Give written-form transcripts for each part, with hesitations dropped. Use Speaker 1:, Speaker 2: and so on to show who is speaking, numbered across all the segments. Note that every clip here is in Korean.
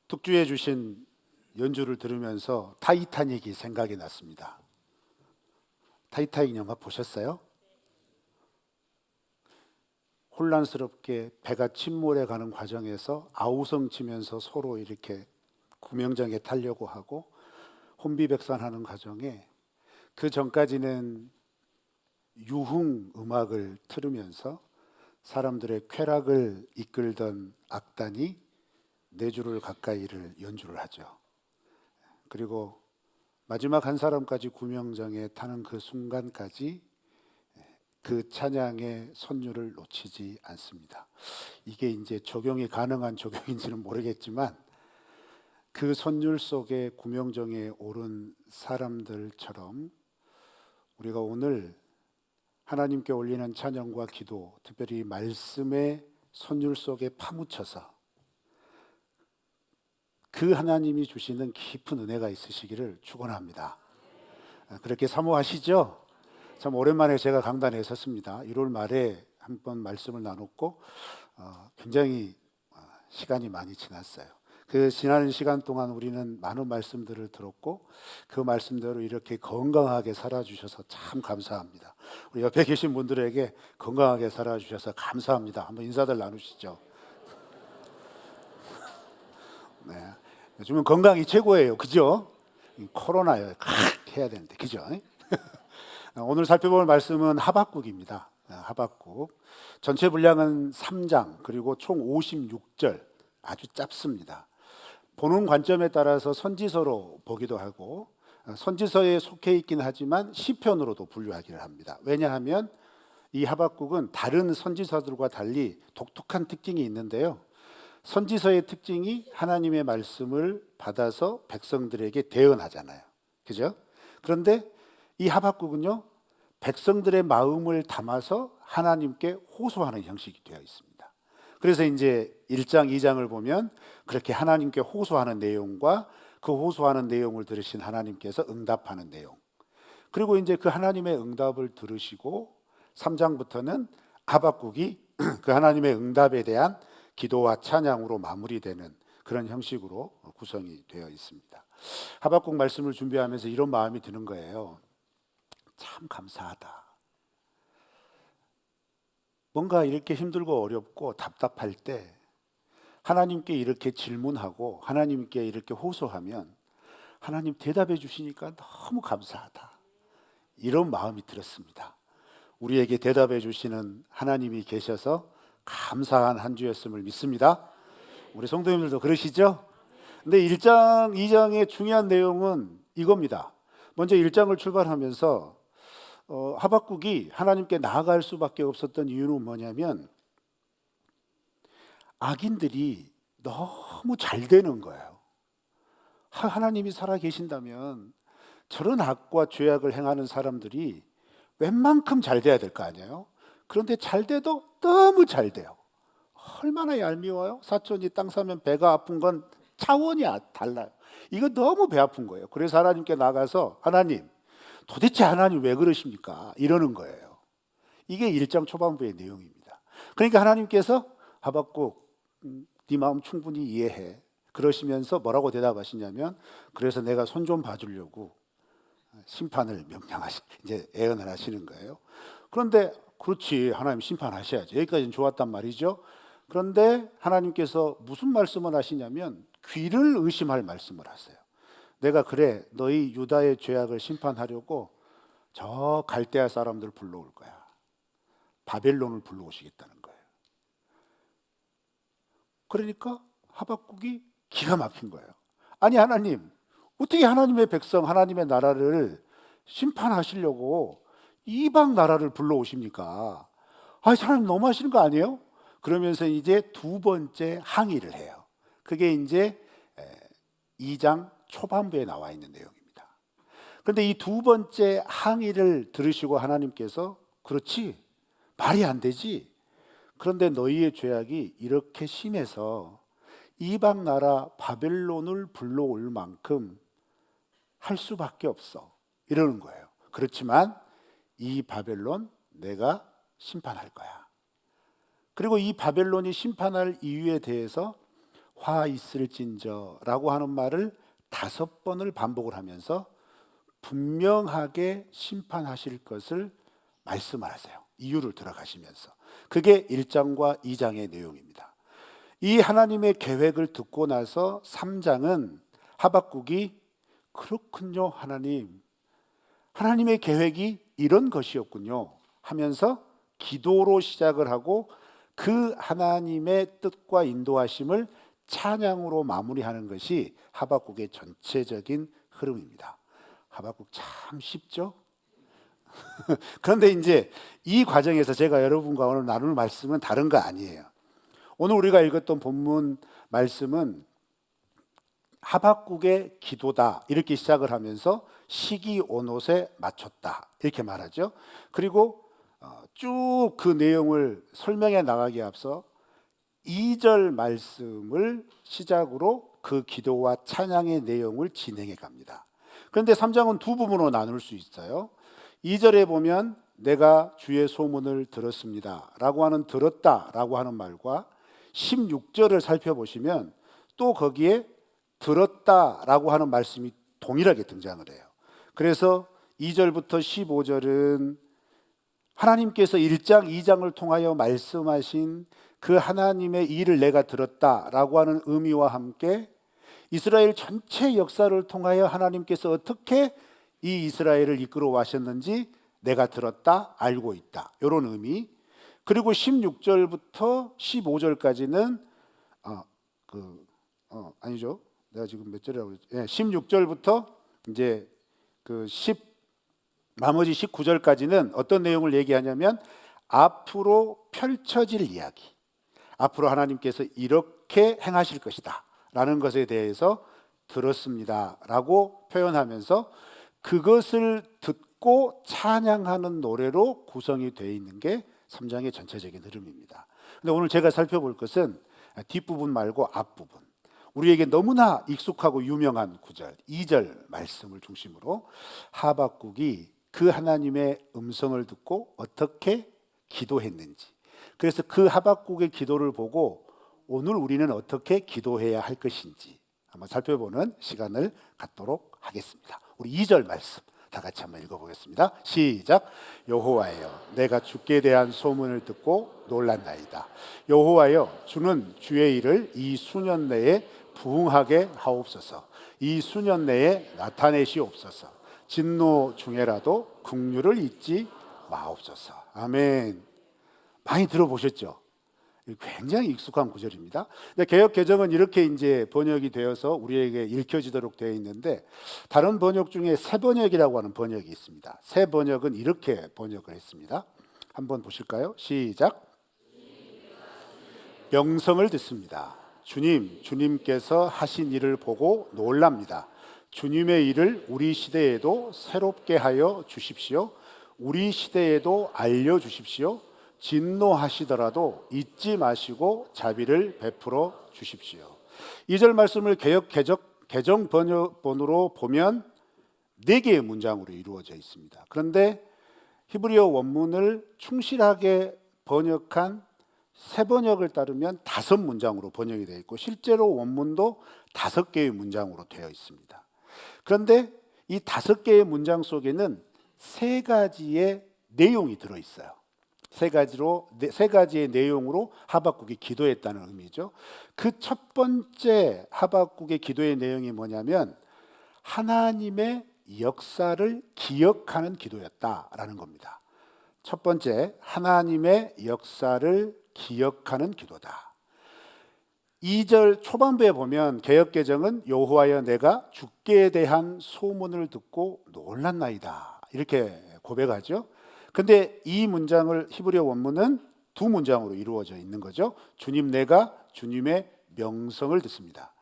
Speaker 1: 특주해 주신 연주를 들으면서 타이타닉이 생각이 났습니다. 타이타닉 영화 보셨어요? 혼란스럽게 배가 침몰해 가는 과정에서 아우성 치면서 서로 이렇게 구명정에 타려고 하고 혼비백산하는 과정에 그 전까지는 유흥 음악을 틀으면서 사람들의 쾌락을 이끌던 악단이 네 줄을 가까이를 연주를 하죠. 그리고 마지막 한 사람까지 구명정에 타는 그 순간까지 그 찬양의 선율을 놓치지 않습니다. 이게 이제 적용이 가능한 적용인지는 모르겠지만 그 선율 속에 구명정에 오른 사람들처럼 우리가 오늘 하나님께 올리는 찬양과 기도, 특별히 말씀의 선율 속에 파묻혀서 그 하나님이 주시는 깊은 은혜가 있으시기를 축원합니다. 그렇게 사모하시죠? 참 오랜만에 제가 강단에 섰습니다. 1월 말에 한번 말씀을 나눴고 굉장히 시간이 많이 지났어요. 그 지난 시간 동안 우리는 많은 말씀들을 들었고 그 말씀대로 이렇게 건강하게 살아주셔서 참 감사합니다. 우리 옆에 계신 분들에게 건강하게 살아주셔서 감사합니다. 한번 인사들 나누시죠. 네. 요즘은 건강이 최고예요. 그죠? 코로나에 해야 되는데, 그죠? 오늘 살펴볼 말씀은 하박국입니다. 하박국. 전체 분량은 3장, 그리고 총 56절. 아주 짧습니다. 보는 관점에 따라서 선지서로 보기도 하고, 선지서에 속해 있긴 하지만 시편으로도 분류하기를 합니다. 왜냐하면 이 하박국은 다른 선지서들과 달리 독특한 특징이 있는데요. 선지서의 특징이 하나님의 말씀을 받아서 백성들에게 대언하잖아요. 그죠? 그런데 이 하박국은요, 백성들의 마음을 담아서 하나님께 호소하는 형식이 되어 있습니다. 그래서 이제 1장, 2장을 보면 그렇게 하나님께 호소하는 내용과 그 호소하는 내용을 들으신 하나님께서 응답하는 내용. 그리고 이제 그 하나님의 응답을 들으시고 3장부터는 하박국이 그 하나님의 응답에 대한 기도와 찬양으로 마무리되는 그런 형식으로 구성이 되어 있습니다. 하박국 말씀을 준비하면서 이런 마음이 드는 거예요. 참 감사하다. 뭔가 이렇게 힘들고 어렵고 답답할 때 하나님께 이렇게 질문하고 하나님께 이렇게 호소하면 하나님 대답해 주시니까 너무 감사하다. 이런 마음이 들었습니다. 우리에게 대답해 주시는 하나님이 계셔서 감사한 한 주였음을 믿습니다. 우리 성도님들도 그러시죠? 근데 1장, 2장의 중요한 내용은 이겁니다. 먼저 1장을 출발하면서 하박국이 하나님께 나아갈 수밖에 없었던 이유는 뭐냐면 악인들이 너무 잘 되는 거예요. 하나님이 살아 계신다면 저런 악과 죄악을 행하는 사람들이 웬만큼 잘 돼야 될 거 아니에요? 그런데 잘 돼도 너무 잘 돼요. 얼마나 얄미워요? 사촌이 땅 사면 배가 아픈 건 차원이 달라요. 이거 너무 배 아픈 거예요. 그래서 하나님께 나가서 하나님, 도대체 하나님 왜 그러십니까? 이러는 거예요. 이게 1장 초반부의 내용입니다. 그러니까 하나님께서 하박국, 네 마음 충분히 이해해. 그러시면서 뭐라고 대답하시냐면 그래서 내가 손 좀 봐주려고 심판을 이제 애언을 하시는 거예요. 그런데 그렇지, 하나님 심판하셔야지. 여기까지는 좋았단 말이죠. 그런데 하나님께서 무슨 말씀을 하시냐면 귀를 의심할 말씀을 하세요. 내가 그래, 너희 유다의 죄악을 심판하려고 저 갈대아 사람들 불러올 거야. 바벨론을 불러오시겠다는 거예요. 그러니까 하박국이 기가 막힌 거예요. 아니 하나님, 어떻게 하나님의 백성, 하나님의 나라를 심판하시려고 이방 나라를 불러오십니까? 아, 하나님 너무하시는 거 아니에요? 그러면서 이제 두 번째 항의를 해요. 그게 이제 2장 초반부에 나와 있는 내용입니다. 그런데 이 두 번째 항의를 들으시고 하나님께서 그렇지, 말이 안 되지. 그런데 너희의 죄악이 이렇게 심해서 이방 나라 바벨론을 불러올 만큼 할 수밖에 없어. 이러는 거예요. 그렇지만 이 바벨론 내가 심판할 거야. 그리고 이 바벨론이 심판할 이유에 대해서 화 있을진저라고 하는 말을 5번을 반복을 하면서 분명하게 심판하실 것을 말씀을 하세요. 이유를 들어가시면서. 그게 1장과 2장의 내용입니다. 이 하나님의 계획을 듣고 나서 3장은 하박국이 그렇군요, 하나님의 계획이 이런 것이었군요 하면서 기도로 시작을 하고 그 하나님의 뜻과 인도하심을 찬양으로 마무리하는 것이 하박국의 전체적인 흐름입니다. 하박국 참 쉽죠? 그런데 이제 이 과정에서 제가 여러분과 오늘 나눌 말씀은 다른 거 아니에요. 오늘 우리가 읽었던 본문 말씀은 하박국의 기도다 이렇게 시작을 하면서 시기 온옷에 맞췄다 이렇게 말하죠. 그리고 쭉 그 내용을 설명해 나가기에 앞서 2절 말씀을 시작으로 그 기도와 찬양의 내용을 진행해 갑니다. 그런데 3장은 두 부분으로 나눌 수 있어요. 2절에 보면 내가 주의 소문을 들었습니다 라고 하는 들었다 라고 하는 말과 16절을 살펴보시면 또 거기에 들었다 라고 하는 말씀이 동일하게 등장을 해요. 그래서 2절부터 15절은 하나님께서 1장, 2장을 통하여 말씀하신 그 하나님의 일을 내가 들었다 라고 하는 의미와 함께 이스라엘 전체 역사를 통하여 하나님께서 어떻게 이 이스라엘을 이끌어 와셨는지 내가 들었다, 알고 있다 이런 의미. 그리고 16절부터 15절까지는 아니죠. 내가 지금 몇 절이라고 그랬지? 16절부터 이제 나머지 19절까지는 어떤 내용을 얘기하냐면 앞으로 펼쳐질 이야기. 앞으로 하나님께서 이렇게 행하실 것이다 라는 것에 대해서 들었습니다 라고 표현하면서 그것을 듣고 찬양하는 노래로 구성이 되어 있는 게 3장의 전체적인 흐름입니다. 근데 오늘 제가 살펴볼 것은 뒷부분 말고 앞부분, 우리에게 너무나 익숙하고 유명한 구절 2절 말씀을 중심으로 하박국이 그 하나님의 음성을 듣고 어떻게 기도했는지, 그래서 그 하박국의 기도를 보고 오늘 우리는 어떻게 기도해야 할 것인지 한번 살펴보는 시간을 갖도록 하겠습니다. 우리 2절 말씀 다 같이 한번 읽어보겠습니다. 시작. 여호와여, 내가 주께 대한 소문을 듣고 놀랐나이다. 여호와여, 주는 주의 일을 이 수년 내에 부응하게 하옵소서. 이 수년 내에 나타내시옵소서. 진노 중에라도 긍휼을 잊지 마옵소서. 아멘. 많이 들어보셨죠? 굉장히 익숙한 구절입니다. 개역 개정은 이렇게 이제 번역이 되어서 우리에게 읽혀지도록 되어 있는데 다른 번역 중에 새 번역이라고 하는 번역이 있습니다. 새 번역은 이렇게 번역을 했습니다. 한번 보실까요? 시작. 명성을 듣습니다. 주님께서 하신 일을 보고 놀랍니다. 주님의 일을 우리 시대에도 새롭게 하여 주십시오. 우리 시대에도 알려 주십시오. 진노하시더라도 잊지 마시고 자비를 베풀어 주십시오. 2절 말씀을 개역 개정 번역본으로 보면 4개의 문장으로 이루어져 있습니다. 그런데 히브리어 원문을 충실하게 번역한 새 번역을 따르면 5문장으로 번역이 되어 있고 실제로 원문도 5개의 문장으로 되어 있습니다. 그런데 이 5개의 문장 속에는 3가지의 내용이 들어 있어요. 세 가지의 내용으로 하박국이 기도했다는 의미죠. 그 첫 번째 하박국의 기도의 내용이 뭐냐면 하나님의 역사를 기억하는 기도였다라는 겁니다. 첫 번째, 하나님의 역사를 기억하는 기도다. 2절 초반부에 보면 개역개정은 여호와여, 내가 주께 대한 소문을 듣고 놀랐나이다 이렇게 고백하죠. 근데 이 문장을 히브리어 원문은 2문장으로 이루어져 있는 거죠. 주님, 내가 주님의 명성을 듣습니다.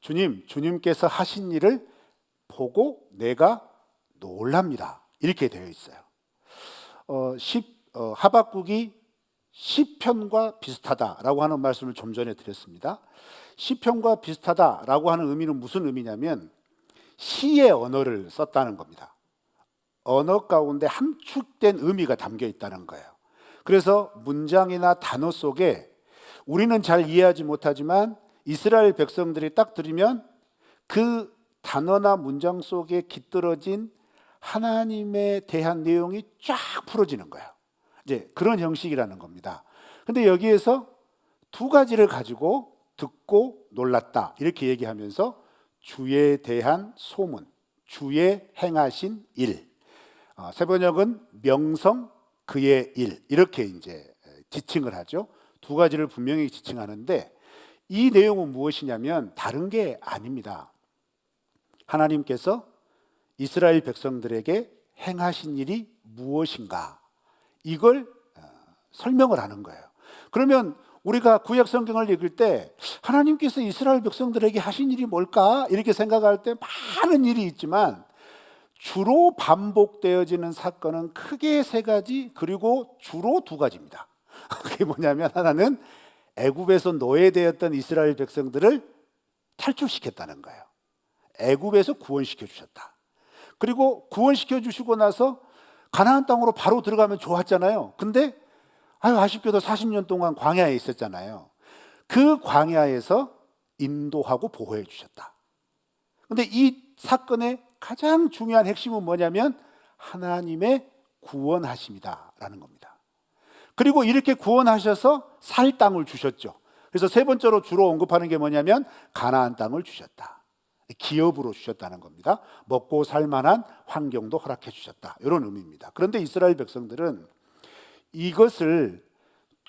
Speaker 1: 주님께서 하신 일을 보고 내가 놀랍니다 이렇게 되어 있어요. 하박국이 시편과 비슷하다라고 하는 말씀을 좀 전에 드렸습니다. 시편과 비슷하다라고 하는 의미는 무슨 의미냐면 시의 언어를 썼다는 겁니다. 언어 가운데 함축된 의미가 담겨 있다는 거예요. 그래서 문장이나 단어 속에 우리는 잘 이해하지 못하지만 이스라엘 백성들이 딱 들으면 그 단어나 문장 속에 깃들어진 하나님에 대한 내용이 쫙 풀어지는 거예요. 이제 그런 형식이라는 겁니다. 근데 여기에서 두 가지를 가지고 듣고 놀랐다 이렇게 얘기하면서 주에 대한 소문, 주의 행하신 일, 세번역은 명성 그의 일 이렇게 이제 지칭을 하죠. 두 가지를 분명히 지칭하는데 이 내용은 무엇이냐면 다른 게 아닙니다. 하나님께서 이스라엘 백성들에게 행하신 일이 무엇인가 이걸 설명을 하는 거예요. 그러면 우리가 구약 성경을 읽을 때 하나님께서 이스라엘 백성들에게 하신 일이 뭘까 이렇게 생각할 때 많은 일이 있지만 주로 반복되어지는 사건은 크게 세 가지 그리고 주로 두 가지입니다. 그게 뭐냐면 하나는 애굽에서 노예되었던 이스라엘 백성들을 탈출시켰다는 거예요. 애굽에서 구원시켜 주셨다. 그리고 구원시켜 주시고 나서 가나안 땅으로 바로 들어가면 좋았잖아요. 근데 아쉽게도 40년 동안 광야에 있었잖아요. 그 광야에서 인도하고 보호해 주셨다. 근데 이 사건의 가장 중요한 핵심은 뭐냐면 하나님의 구원하심이다라는 겁니다. 그리고 이렇게 구원하셔서 살 땅을 주셨죠. 그래서 세 번째로 주로 언급하는 게 뭐냐면 가나안 땅을 주셨다. 기업으로 주셨다는 겁니다. 먹고 살 만한 환경도 허락해 주셨다. 이런 의미입니다. 그런데 이스라엘 백성들은 이것을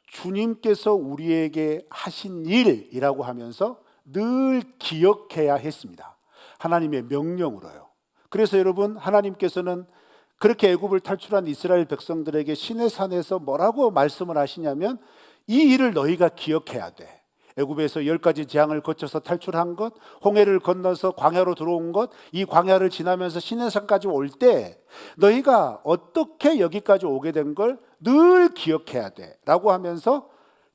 Speaker 1: 주님께서 우리에게 하신 일이라고 하면서 늘 기억해야 했습니다. 하나님의 명령으로요. 그래서 여러분 하나님께서는 그렇게 애굽을 탈출한 이스라엘 백성들에게 시내산에서 뭐라고 말씀을 하시냐면 이 일을 너희가 기억해야 돼. 애굽에서 10가지 재앙을 거쳐서 탈출한 것, 홍해를 건너서 광야로 들어온 것, 이 광야를 지나면서 시내산까지 올 때 너희가 어떻게 여기까지 오게 된 걸 늘 기억해야 돼 라고 하면서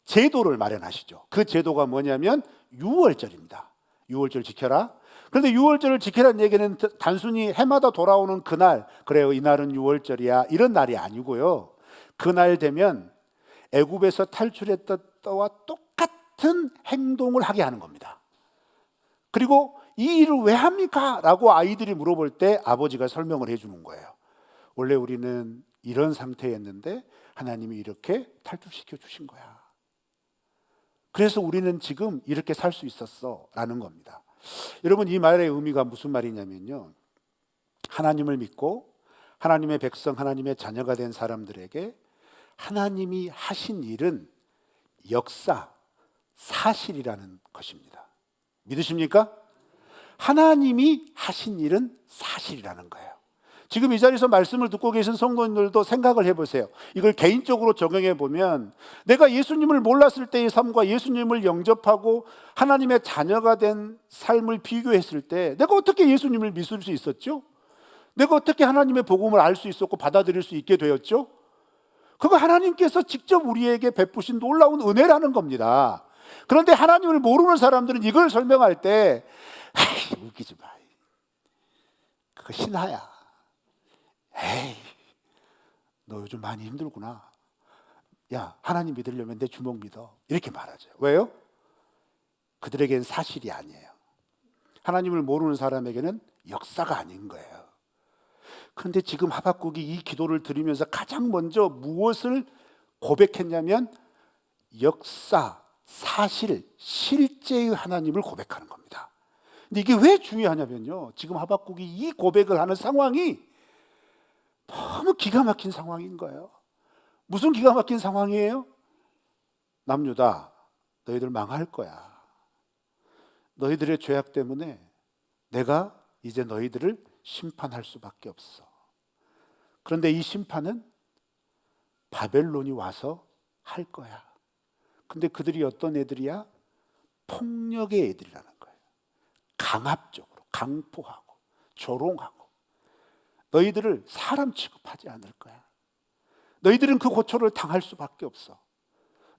Speaker 1: 제도를 마련하시죠. 그 제도가 뭐냐면 유월절입니다. 유월절 지켜라. 그런데 유월절을 지키라는 얘기는 단순히 해마다 돌아오는 그날, 그래요 이날은 유월절이야 이런 날이 아니고요. 그날 되면 애굽에서 탈출했던 때와 똑같은 행동을 하게 하는 겁니다. 그리고 이 일을 왜 합니까? 라고 아이들이 물어볼 때 아버지가 설명을 해주는 거예요. 원래 우리는 이런 상태였는데 하나님이 이렇게 탈출시켜 주신 거야. 그래서 우리는 지금 이렇게 살 수 있었어 라는 겁니다. 여러분 이 말의 의미가 무슨 말이냐면요, 하나님을 믿고 하나님의 백성, 하나님의 자녀가 된 사람들에게 하나님이 하신 일은 역사, 사실이라는 것입니다. 믿으십니까? 하나님이 하신 일은 사실이라는 거예요. 지금 이 자리에서 말씀을 듣고 계신 성도님들도 생각을 해보세요. 이걸 개인적으로 적용해 보면 내가 예수님을 몰랐을 때의 삶과 예수님을 영접하고 하나님의 자녀가 된 삶을 비교했을 때 내가 어떻게 예수님을 믿을 수 있었죠? 내가 어떻게 하나님의 복음을 알 수 있었고 받아들일 수 있게 되었죠? 그거 하나님께서 직접 우리에게 베푸신 놀라운 은혜라는 겁니다. 그런데 하나님을 모르는 사람들은 이걸 설명할 때 웃기지 마, 그거 신하야. 에이, 너 요즘 많이 힘들구나. 야, 하나님 믿으려면 내 주먹 믿어. 이렇게 말하죠. 왜요? 그들에게는 사실이 아니에요. 하나님을 모르는 사람에게는 역사가 아닌 거예요. 그런데 지금 하박국이 이 기도를 드리면서 가장 먼저 무엇을 고백했냐면 역사, 사실, 실제의 하나님을 고백하는 겁니다. 근데 이게 왜 중요하냐면요, 지금 하박국이 이 고백을 하는 상황이 너무 기가 막힌 상황인 거예요. 무슨 기가 막힌 상황이에요? 남유다, 너희들 망할 거야. 너희들의 죄악 때문에 내가 이제 너희들을 심판할 수밖에 없어. 그런데 이 심판은 바벨론이 와서 할 거야. 근데 그들이 어떤 애들이야? 폭력의 애들이라는 거예요. 강압적으로, 강포하고, 조롱하고. 너희들을 사람 취급하지 않을 거야. 너희들은 그 고초를 당할 수밖에 없어.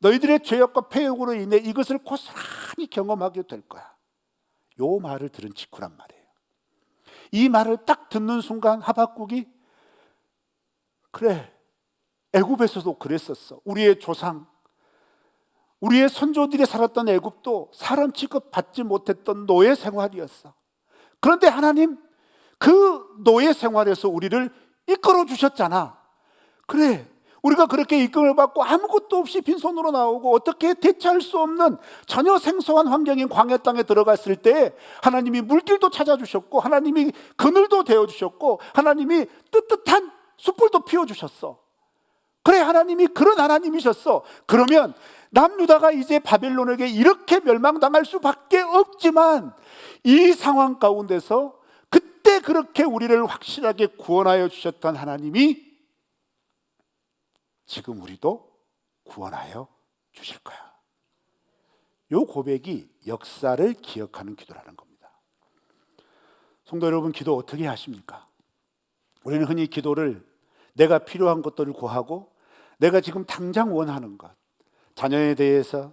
Speaker 1: 너희들의 죄악과 폐역으로 인해 이것을 고스란히 경험하게 될 거야. 요 말을 들은 직후란 말이에요. 이 말을 딱 듣는 순간 하박국이 그래, 애굽에서도 그랬었어. 우리의 조상 우리의 선조들이 살았던 애굽도 사람 취급 받지 못했던 노예 생활이었어. 그런데 하나님 그 노예 생활에서 우리를 이끌어 주셨잖아. 그래, 우리가 그렇게 이끌어 받고 아무것도 없이 빈손으로 나오고 어떻게 대처할 수 없는 전혀 생소한 환경인 광야 땅에 들어갔을 때 하나님이 물길도 찾아주셨고, 하나님이 그늘도 되어주셨고, 하나님이 뜨뜻한 숯불도 피워주셨어. 그래, 하나님이 그런 하나님이셨어. 그러면 남유다가 이제 바벨론에게 이렇게 멸망당할 수밖에 없지만, 이 상황 가운데서 그때 그렇게 우리를 확실하게 구원하여 주셨던 하나님이 지금 우리도 구원하여 주실 거야. 이 고백이 역사를 기억하는 기도라는 겁니다. 성도 여러분, 기도 어떻게 하십니까? 우리는 흔히 기도를 내가 필요한 것들을 구하고, 내가 지금 당장 원하는 것, 자녀에 대해서,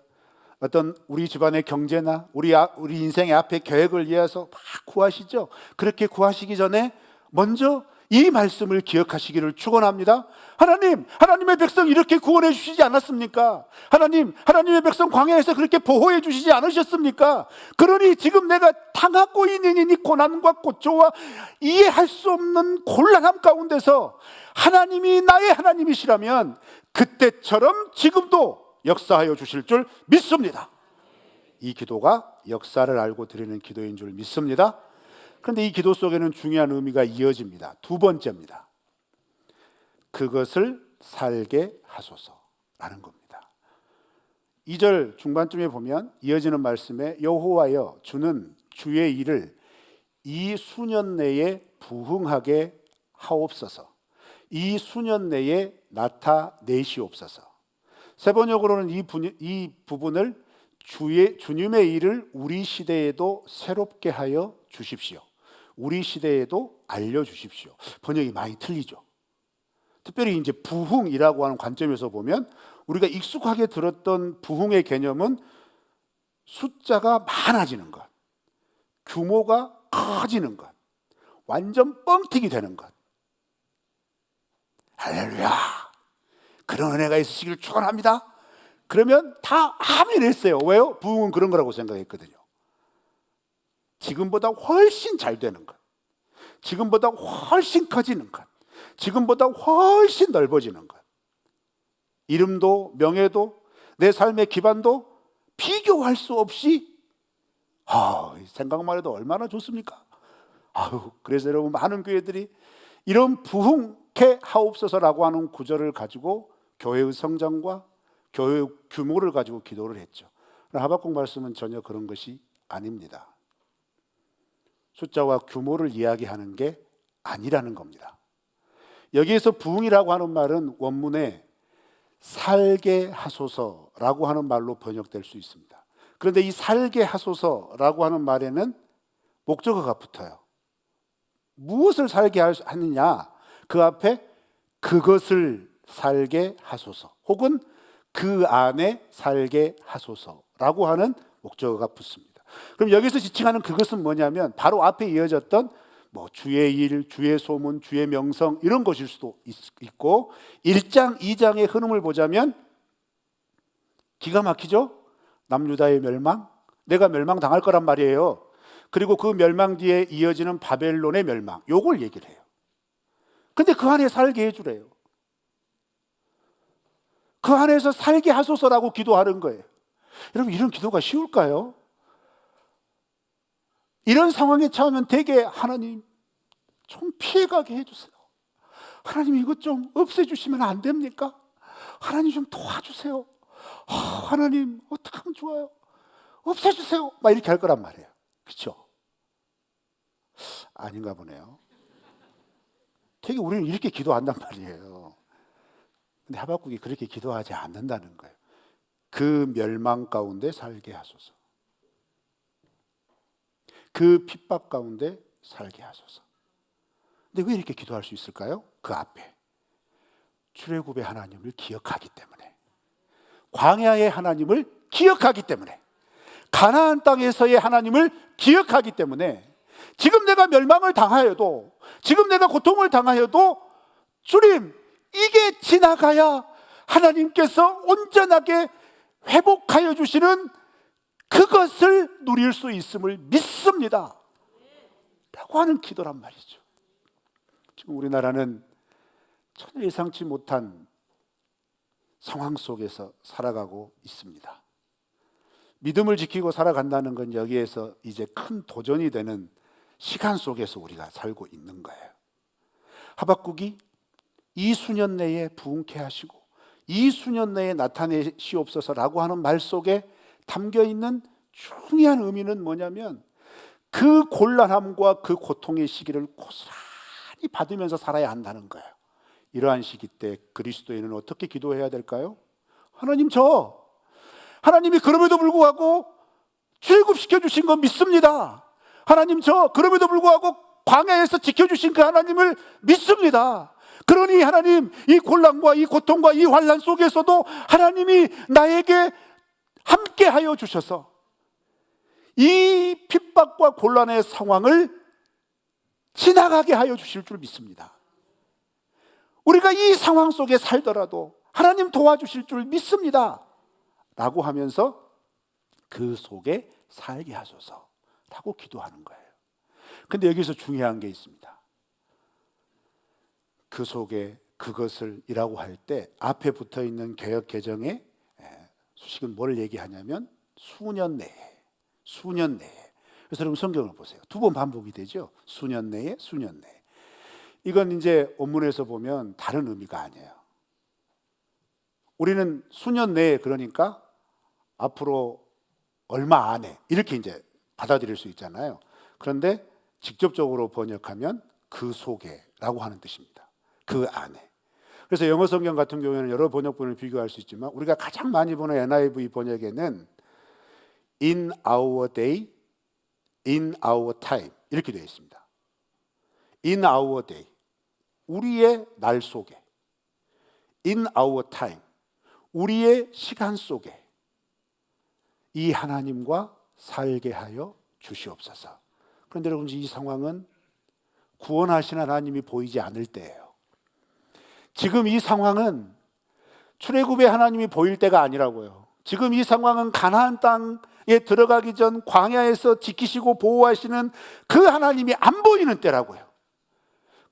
Speaker 1: 어떤 우리 집안의 경제나 우리 인생의 앞에 계획을 위해서 막 구하시죠. 그렇게 구하시기 전에 먼저 이 말씀을 기억하시기를 축원합니다. 하나님, 하나님의 백성 이렇게 구원해 주시지 않았습니까? 하나님, 하나님의 백성 광야에서 그렇게 보호해 주시지 않으셨습니까? 그러니 지금 내가 당하고 있는 이 고난과 고초와 이해할 수 없는 곤란함 가운데서 하나님이 나의 하나님이시라면 그때처럼 지금도 역사하여 주실 줄 믿습니다. 이 기도가 역사를 알고 드리는 기도인 줄 믿습니다. 그런데 이 기도 속에는 중요한 의미가 이어집니다. 두 번째입니다. 그것을 살게 하소서라는 겁니다. 2절 중반쯤에 보면 이어지는 말씀에 여호와여 주는 주의 일을 이 수년 내에 부흥하게 하옵소서. 이 수년 내에 나타내시옵소서. 세번역으로는 이 부분을 주님의 일을 우리 시대에도 새롭게 하여 주십시오. 우리 시대에도 알려주십시오. 번역이 많이 틀리죠. 특별히 이제 부흥이라고 하는 관점에서 보면 우리가 익숙하게 들었던 부흥의 개념은 숫자가 많아지는 것, 규모가 커지는 것, 완전 뻥튀기 되는 것. 할렐루야, 그런 은혜가 있으시길 축원합니다. 그러면 다 아멘 했어요. 왜요? 부흥은 그런 거라고 생각했거든요. 지금보다 훨씬 잘 되는 것, 지금보다 훨씬 커지는 것, 지금보다 훨씬 넓어지는 것, 이름도 명예도 내 삶의 기반도 비교할 수 없이 생각만 해도 얼마나 좋습니까? 그래서 여러분, 많은 교회들이 이런 부흥케 하옵소서라고 하는 구절을 가지고 교회의 성장과 교회 규모를 가지고 기도를 했죠. 하박국 말씀은 전혀 그런 것이 아닙니다. 숫자와 규모를 이야기하는 게 아니라는 겁니다. 여기에서 부흥이라고 하는 말은 원문에 살게 하소서라고 하는 말로 번역될 수 있습니다. 그런데 이 살게 하소서라고 하는 말에는 목적어가 붙어요. 무엇을 살게 하느냐? 그 앞에 그것을 살게 하소서, 혹은 그 안에 살게 하소서라고 하는 목적어가 붙습니다. 그럼 여기서 지칭하는 그것은 뭐냐면 바로 앞에 이어졌던 주의 일, 주의 소문, 주의 명성 이런 것일 수도 있고, 1장, 2장의 흐름을 보자면 기가 막히죠? 남유다의 멸망, 내가 멸망당할 거란 말이에요. 그리고 그 멸망 뒤에 이어지는 바벨론의 멸망, 요걸 얘기를 해요. 근데 그 안에 살게 해주래요. 그 안에서 살게 하소서라고 기도하는 거예요. 여러분, 이런 기도가 쉬울까요? 이런 상황에 처하면 되게 하나님 좀 피해가게 해주세요. 하나님 이것 좀 없애주시면 안 됩니까? 하나님 좀 도와주세요. 하나님 어떡하면 좋아요? 없애주세요. 막 이렇게 할 거란 말이에요. 그렇죠? 아닌가 보네요. 되게 우리는 이렇게 기도한단 말이에요. 근데 하박국이 그렇게 기도하지 않는다는 거예요. 그 멸망 가운데 살게 하소서. 그 핍박 가운데 살게 하소서. 근데 왜 이렇게 기도할 수 있을까요? 그 앞에 출애굽의 하나님을 기억하기 때문에, 광야의 하나님을 기억하기 때문에, 가나안 땅에서의 하나님을 기억하기 때문에, 지금 내가 멸망을 당하여도, 지금 내가 고통을 당하여도 주님 이게 지나가야 하나님께서 온전하게 회복하여 주시는 그것을 누릴 수 있음을 믿습니다 라고 하는 기도란 말이죠. 지금 우리나라는 전혀 예상치 못한 상황 속에서 살아가고 있습니다. 믿음을 지키고 살아간다는 건 여기에서 이제 큰 도전이 되는 시간 속에서 우리가 살고 있는 거예요. 하박국이 이 수년 내에 부흥케 하시고 이 수년 내에 나타내시옵소서라고 하는 말 속에 담겨 있는 중요한 의미는 뭐냐면 그 곤란함과 그 고통의 시기를 고스란히 받으면서 살아야 한다는 거예요. 이러한 시기 때 그리스도인은 어떻게 기도해야 될까요? 하나님이 그럼에도 불구하고 출애굽시켜 주신 거 믿습니다. 하나님, 저 그럼에도 불구하고 광야에서 지켜주신 그 하나님을 믿습니다. 그러니 하나님, 이 곤란과 이 고통과 이 환난 속에서도 하나님이 나에게 함께 하여 주셔서 이 핍박과 곤란의 상황을 지나가게 하여 주실 줄 믿습니다. 우리가 이 상황 속에 살더라도 하나님 도와주실 줄 믿습니다 라고 하면서 그 속에 살게 하소서 라고 기도하는 거예요. 근데 여기서 중요한 게 있습니다. 그 속에 그것을 이라고 할 때 앞에 붙어 있는 개역 개정의 수식은 뭘 얘기하냐면 수년 내에. 그래서 여러분 성경을 보세요. 두 번 반복이 되죠. 수년 내에. 이건 이제 원문에서 보면 다른 의미가 아니에요. 우리는 수년 내에, 그러니까 앞으로 얼마 안에 이렇게 이제 받아들일 수 있잖아요. 그런데 직접적으로 번역하면 그 속에라고 하는 뜻입니다. 그 안에. 그래서 영어 성경 같은 경우에는 여러 번역본을 비교할 수 있지만 우리가 가장 많이 보는 NIV 번역에는 in our day, in our time 이렇게 되어 있습니다. in our day, 우리의 날 속에. in our time, 우리의 시간 속에 이 하나님과 살게 하여 주시옵소서. 그런데 여러분, 이 상황은 구원하시는 하나님이 보이지 않을 때예요. 지금 이 상황은 출애굽의 하나님이 보일 때가 아니라고요. 지금 이 상황은 가나안 땅에 들어가기 전 광야에서 지키시고 보호하시는 그 하나님이 안 보이는 때라고요.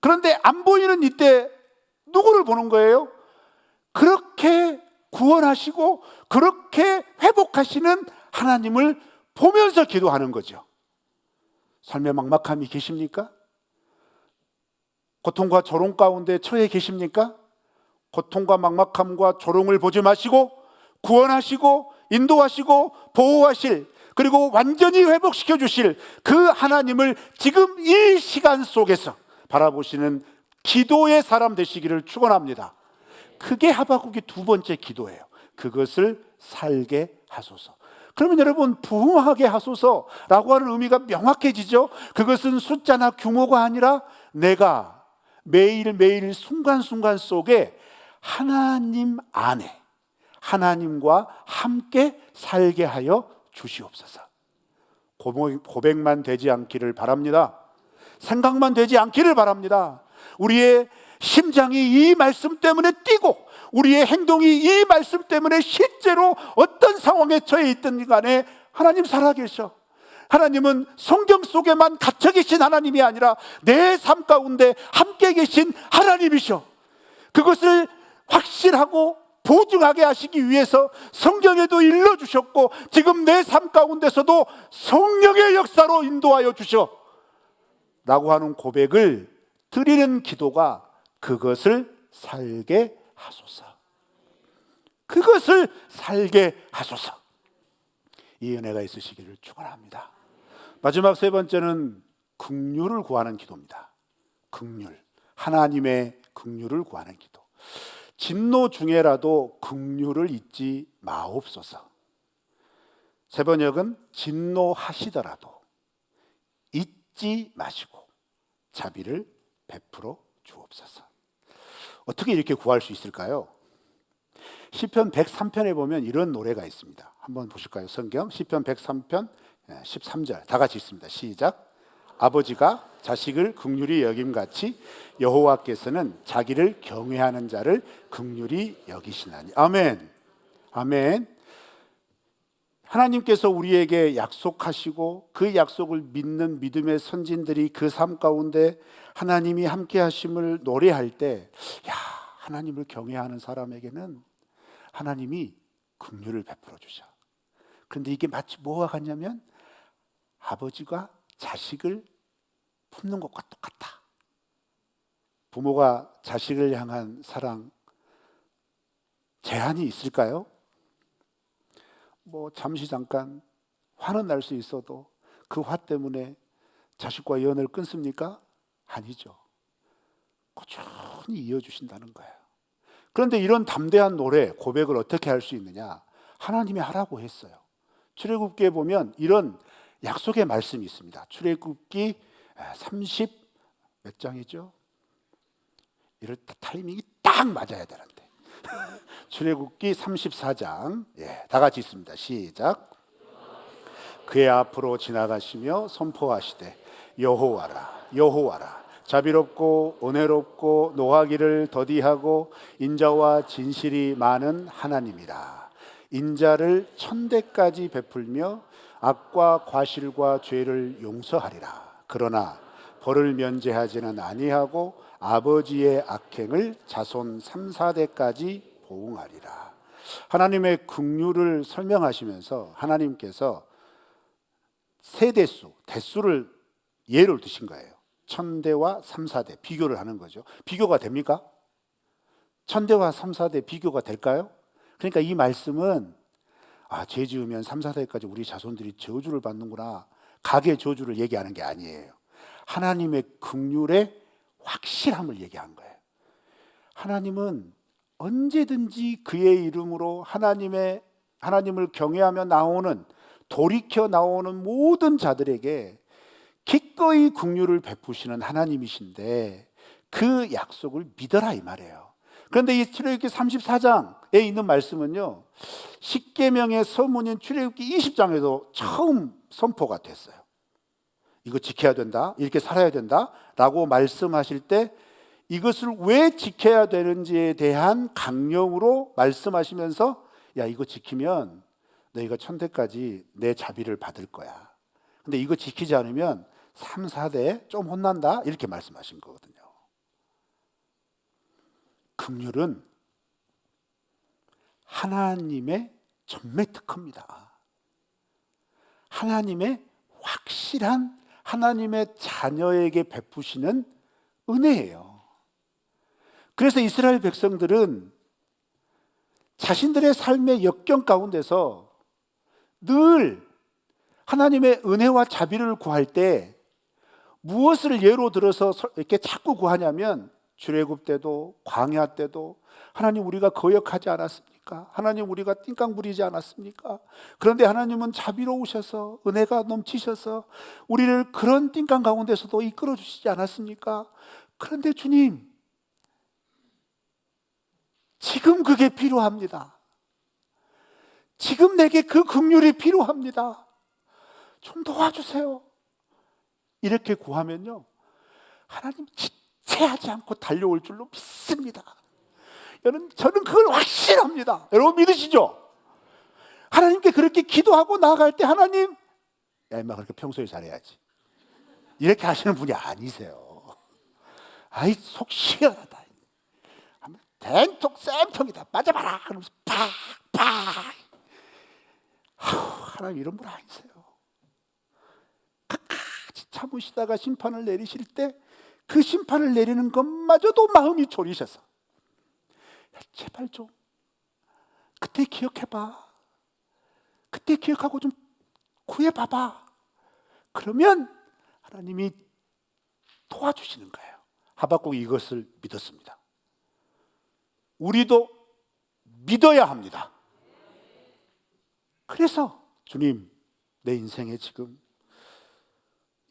Speaker 1: 그런데 안 보이는 이때 누구를 보는 거예요? 그렇게 구원하시고 그렇게 회복하시는 하나님을 보면서 기도하는 거죠. 삶의 막막함이 계십니까? 고통과 조롱 가운데 처해 계십니까? 고통과 막막함과 조롱을 보지 마시고 구원하시고 인도하시고 보호하실, 그리고 완전히 회복시켜 주실 그 하나님을 지금 이 시간 속에서 바라보시는 기도의 사람 되시기를 축원합니다. 그게 하박국의 두 번째 기도예요. 그것을 살게 하소서. 그러면 여러분, 부흥하게 하소서라고 하는 의미가 명확해지죠. 그것은 숫자나 규모가 아니라 내가 매일매일 순간순간 속에 하나님 안에 하나님과 함께 살게 하여 주시옵소서. 고백만 되지 않기를 바랍니다. 생각만 되지 않기를 바랍니다. 우리의 심장이 이 말씀 때문에 뛰고 우리의 행동이 이 말씀 때문에 실제로 어떤 상황에 처해 있든 간에 하나님 살아계셔. 하나님은 성경 속에만 갇혀 계신 하나님이 아니라 내 삶 가운데 함께 계신 하나님이셔. 그것을 확실하고 보증하게 하시기 위해서 성경에도 일러주셨고 지금 내 삶 가운데서도 성령의 역사로 인도하여 주셔 라고 하는 고백을 드리는 기도가 그것을 살게 하소서. 그것을 살게 하소서. 이 은혜가 있으시기를 축원합니다. 마지막 세 번째는 긍휼을 구하는 기도입니다. 긍휼, 하나님의 긍휼을 구하는 기도. 진노 중에라도 긍휼을 잊지 마옵소서. 세 번역은 진노하시더라도 잊지 마시고 자비를 베풀어 주옵소서. 어떻게 이렇게 구할 수 있을까요? 시편 103편에 보면 이런 노래가 있습니다. 한번 보실까요? 성경 시편 103편 13절 다 같이 읽습니다. 시작. 아버지가 자식을 긍휼히 여김같이 여호와께서는 자기를 경외하는 자를 긍휼히 여기시나니. 아멘. 아멘. 하나님께서 우리에게 약속하시고 그 약속을 믿는 믿음의 선진들이 그 삶 가운데 하나님이 함께 하심을 노래할 때, 야, 하나님을 경외하는 사람에게는 하나님이 긍휼을 베풀어 주셔. 그런데 이게 마치 뭐와 같냐면 아버지가 자식을 품는 것과 똑같다. 부모가 자식을 향한 사랑, 제한이 있을까요? 잠시 잠깐 화는 날 수 있어도 그 화 때문에 자식과 연을 끊습니까? 아니죠. 꾸준히 이어주신다는 거예요. 그런데 이런 담대한 노래, 고백을 어떻게 할 수 있느냐? 하나님이 하라고 했어요. 출애굽기에 보면 이런 약속의 말씀이 있습니다. 출애굽기 30 몇 장이죠? 이럴 때 타이밍이 딱 맞아야 되는데. 출애굽기 34장, 다 같이 있습니다. 시작. 그의 앞으로 지나가시며 선포하시되 여호와라 여호와라 자비롭고 은혜롭고 노하기를 더디하고 인자와 진실이 많은 하나님이라. 인자를 천대까지 베풀며 악과 과실과 죄를 용서하리라. 그러나 벌을 면제하지는 아니하고 아버지의 악행을 자손 3, 4대까지 보응하리라. 하나님의 긍휼을 설명하시면서 하나님께서 세대수, 대수를 예를 드신 거예요. 1000대와 3, 4대 비교를 하는 거죠. 비교가 됩니까? 1000대와 3, 4대 비교가 될까요? 그러니까 이 말씀은 죄 지으면 3, 4대까지 우리 자손들이 저주를 받는구나, 가계 저주를 얘기하는 게 아니에요. 하나님의 긍휼의 확실함을 얘기한 거예요. 하나님은 언제든지 그의 이름으로 하나님을 경외하며 나오는, 돌이켜 나오는 모든 자들에게 기꺼이 긍휼을 베푸시는 하나님이신데 그 약속을 믿어라 이 말이에요. 그런데 이 출애굽기 34장에 있는 말씀은요, 십계명의 서문인 출애굽기 20장에도 처음 선포가 됐어요. 이거 지켜야 된다, 이렇게 살아야 된다 라고 말씀하실 때 이것을 왜 지켜야 되는지에 대한 강령으로 말씀하시면서, 야, 이거 지키면 너희가 천대까지 내 자비를 받을 거야. 근데 이거 지키지 않으면 3, 4대 좀 혼난다, 이렇게 말씀하신 거거든요. 긍휼은 하나님의 전매 특허입니다. 하나님의 확실한, 하나님의 자녀에게 베푸시는 은혜예요. 그래서 이스라엘 백성들은 자신들의 삶의 역경 가운데서 늘 하나님의 은혜와 자비를 구할 때 무엇을 예로 들어서 이렇게 자꾸 구하냐면, 출애굽 때도 광야 때도 하나님 우리가 거역하지 않았습니까? 하나님 우리가 띵깡 부리지 않았습니까? 그런데 하나님은 자비로우셔서 은혜가 넘치셔서 우리를 그런 띵깡 가운데서도 이끌어 주시지 않았습니까? 그런데 주님, 지금 그게 필요합니다. 지금 내게 그 긍휼이 필요합니다. 좀 도와주세요. 이렇게 구하면요, 하나님 지체하지 않고 달려올 줄로 믿습니다. 저는 그걸 확신합니다. 여러분 믿으시죠? 하나님께 그렇게 기도하고 나아갈 때 하나님, 야 임마 그렇게 평소에 잘해야지, 이렇게 하시는 분이 아니세요. 아이 속 시원하다, 된통 쌤통이다, 맞아봐라 그러면서 팍팍. 하나님 이런 분 아니세요. 끝까지 참으시다가 심판을 내리실 때 그 심판을 내리는 것마저도 마음이 졸이셔서, 야, 제발 좀 그때 기억해봐, 그때 기억하고 좀 구해봐봐. 그러면 하나님이 도와주시는 거예요. 하박국이 이것을 믿었습니다. 우리도 믿어야 합니다. 그래서 주님, 내 인생에 지금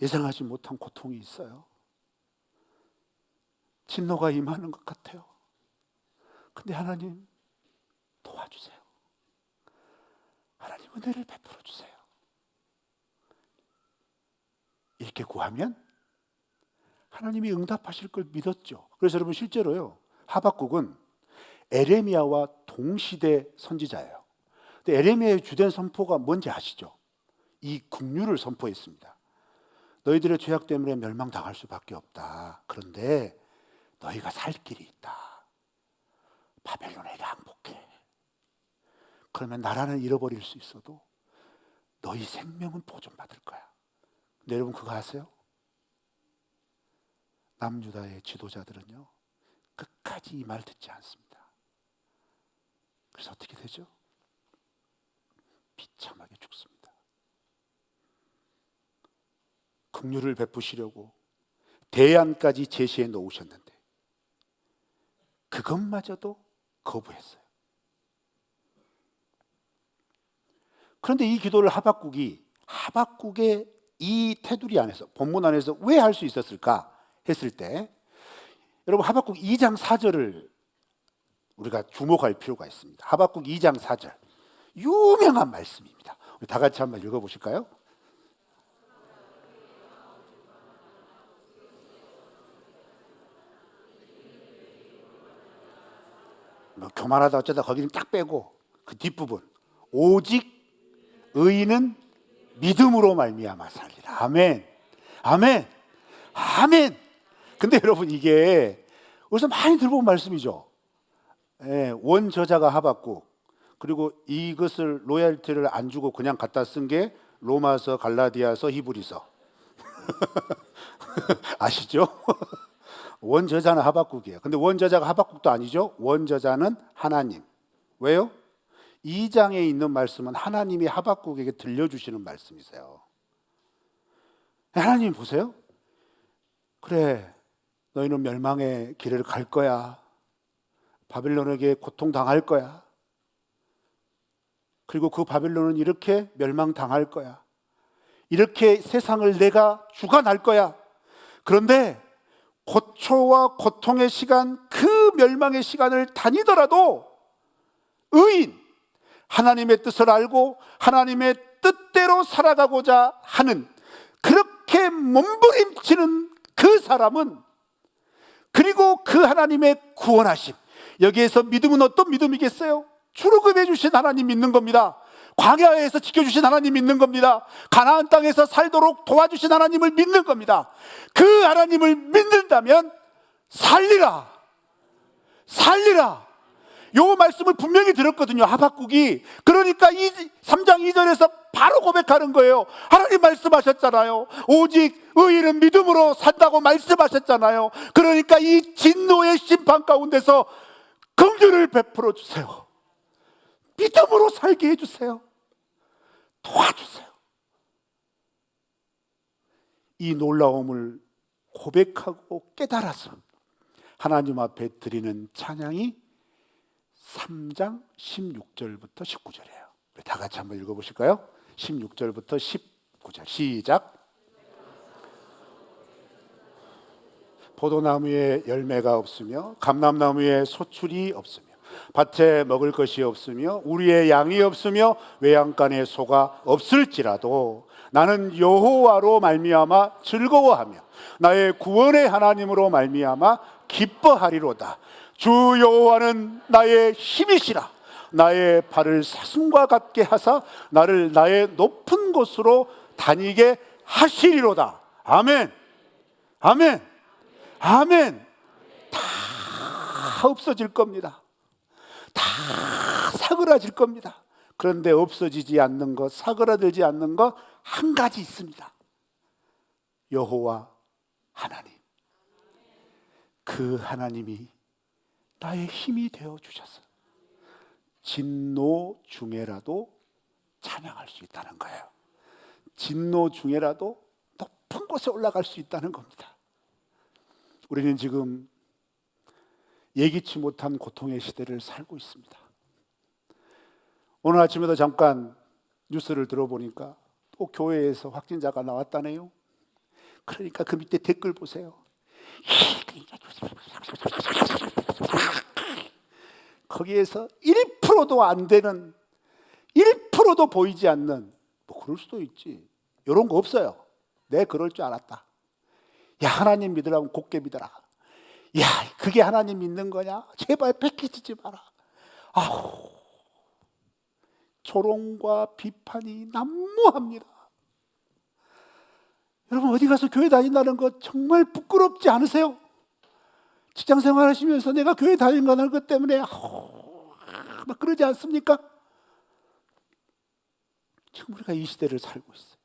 Speaker 1: 예상하지 못한 고통이 있어요. 진노가 임하는 것 같아요. 근데 하나님 도와주세요. 하나님 은혜를 베풀어 주세요. 이렇게 구하면 하나님이 응답하실 걸 믿었죠. 그래서 여러분 실제로요, 하박국은 에레미야와 동시대 선지자예요. 근데 에레미야의 주된 선포가 뭔지 아시죠? 이 국류를 선포했습니다. 너희들의 죄악 때문에 멸망당할 수밖에 없다. 그런데 너희가 살 길이 있다. 바벨론에게 항복해. 그러면 나라는 잃어버릴 수 있어도 너희 생명은 보존받을 거야. 근데 여러분 그거 아세요? 남유다의 지도자들은요 끝까지 이 말 듣지 않습니다. 그래서 어떻게 되죠? 비참하게 죽습니다. 긍휼을 베푸시려고 대안까지 제시해 놓으셨는데 그것마저도 거부했어요. 그런데 이 기도를 하박국의 이 테두리 안에서, 본문 안에서 왜 할 수 있었을까 했을 때, 여러분 하박국 2장 4절을 우리가 주목할 필요가 있습니다. 하박국 2장 4절 유명한 말씀입니다. 우리 다 같이 한번 읽어보실까요? 뭐 교만하다 어쩌다 거기는 딱 빼고 그 뒷부분 오직 의인은 믿음으로 말미암아 살리라. 아멘. 아멘. 아멘. 근데 여러분 이게 어디서 많이 들어본 말씀이죠. 예, 원 저자가 하박국, 그리고 이것을 로얄티를 안 주고 그냥 갖다 쓴 게 로마서, 갈라디아서, 히브리서. 아시죠? 원 저자는 하박국이에요. 근데 원 저자가 하박국도 아니죠. 원 저자는 하나님. 왜요? 2장에 있는 말씀은 하나님이 하박국에게 들려주시는 말씀이세요. 하나님 보세요. 그래, 너희는 멸망의 길을 갈 거야. 바빌론에게 고통당할 거야. 그리고 그 바빌론은 이렇게 멸망당할 거야. 이렇게 세상을 내가 주관할 거야. 그런데 고초와 고통의 시간, 그 멸망의 시간을 다니더라도 의인, 하나님의 뜻을 알고 하나님의 뜻대로 살아가고자 하는, 그렇게 몸부림치는 그 사람은, 그리고 그 하나님의 구원하심, 여기에서 믿음은 어떤 믿음이겠어요? 출애굽해 주신 하나님 믿는 겁니다. 광야에서 지켜주신 하나님 믿는 겁니다. 가나안 땅에서 살도록 도와주신 하나님을 믿는 겁니다. 그 하나님을 믿는다면 살리라, 살리라. 요 말씀을 분명히 들었거든요, 하박국이. 그러니까 3장 2절에서 바로 고백하는 거예요. 하나님 말씀하셨잖아요. 오직 의인은 믿음으로 산다고 말씀하셨잖아요. 그러니까 이 진노의 심판 가운데서 긍휼을 베풀어 주세요. 믿음으로 살게 해주세요. 도와주세요. 이 놀라움을 고백하고 깨달아서 하나님 앞에 드리는 찬양이 3장 16절부터 19절이에요. 우리 다 같이 한번 읽어보실까요? 16절부터 19절 시작. 포도나무에 열매가 없으며 감람나무에 소출이 없으며 밭에 먹을 것이 없으며 우리의 양이 없으며 외양간에 소가 없을지라도 나는 여호와로 말미암아 즐거워하며 나의 구원의 하나님으로 말미암아 기뻐하리로다. 주 여호와는 나의 힘이시라. 나의 발을 사슴과 같게 하사 나를 나의 높은 곳으로 다니게 하시리로다. 아멘. 아멘. 아멘. 다 없어질 겁니다. 다 사그라질 겁니다. 그런데 없어지지 않는 것, 사그라들지 않는 것 한 가지 있습니다. 여호와 하나님. 그 하나님이 나의 힘이 되어 주셔서 진노 중에라도 찬양할 수 있다는 거예요. 진노 중에라도 높은 곳에 올라갈 수 있다는 겁니다. 우리는 지금 예기치 못한 고통의 시대를 살고 있습니다. 오늘 아침에도 잠깐 뉴스를 들어보니까 또 교회에서 확진자가 나왔다네요. 그러니까 그 밑에 댓글 보세요. 거기에서 1%도 안 되는, 1%도 보이지 않는, 뭐 그럴 수도 있지, 이런 거 없어요. 내 그럴 줄 알았다. 야, 하나님 믿으라면 곱게 믿어라. 야, 그게 하나님 믿는 거냐? 제발 패키지지 마라. 아우, 조롱과 비판이 난무합니다. 여러분, 어디 가서 교회 다닌다는 것 정말 부끄럽지 않으세요? 직장 생활하시면서 내가 교회 다닌다는 것 때문에 막 그러지 않습니까? 지금 우리가 이 시대를 살고 있어요.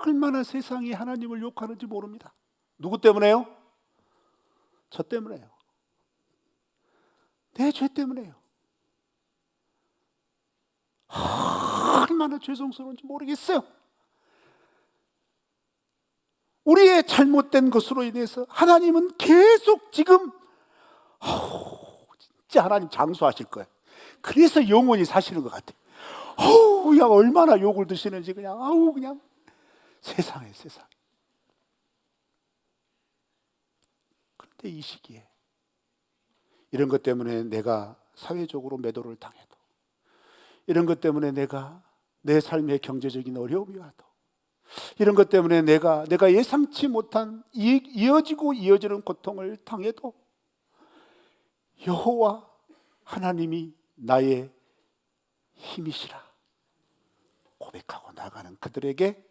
Speaker 1: 얼마나 세상이 하나님을 욕하는지 모릅니다. 누구 때문에요? 저 때문에요. 내 죄 때문에요. 얼마나 죄송스러운지 모르겠어요. 우리의 잘못된 것으로 인해서 하나님은 계속 지금 진짜 하나님 장수하실 거예요. 그래서 영원히 사시는 것 같아요. 그냥 얼마나 욕을 드시는지 그냥 세상에. 그런데 이 시기에 이런 것 때문에 내가 사회적으로 매도를 당해도, 이런 것 때문에 내가 내 삶의 경제적인 어려움이 와도, 이런 것 때문에 내가 예상치 못한 이어지는 고통을 당해도 여호와 하나님이 나의 힘이시라 고백하고 나가는 그들에게,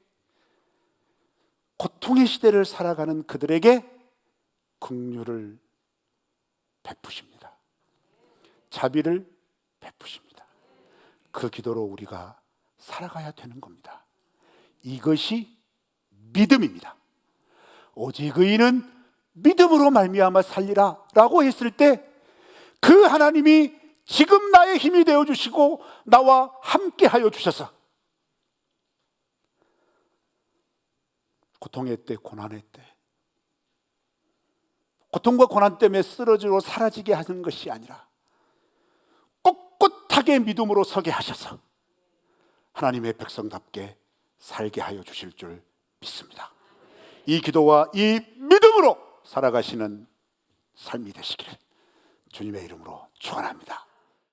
Speaker 1: 고통의 시대를 살아가는 그들에게 긍휼을 베푸십니다. 자비를 베푸십니다. 그 기도로 우리가 살아가야 되는 겁니다. 이것이 믿음입니다. 오직 의인은 믿음으로 말미암아 살리라 라고 했을 때 그 하나님이 지금 나의 힘이 되어주시고 나와 함께 하여 주셔서 고통의 때, 고난의 때, 고통과 고난 때문에 쓰러지고 사라지게 하는 것이 아니라 꼿꼿하게 믿음으로 서게 하셔서 하나님의 백성답게 살게 하여 주실 줄 믿습니다. 이 기도와 이 믿음으로 살아가시는 삶이 되시기를 주님의 이름으로 축원합니다.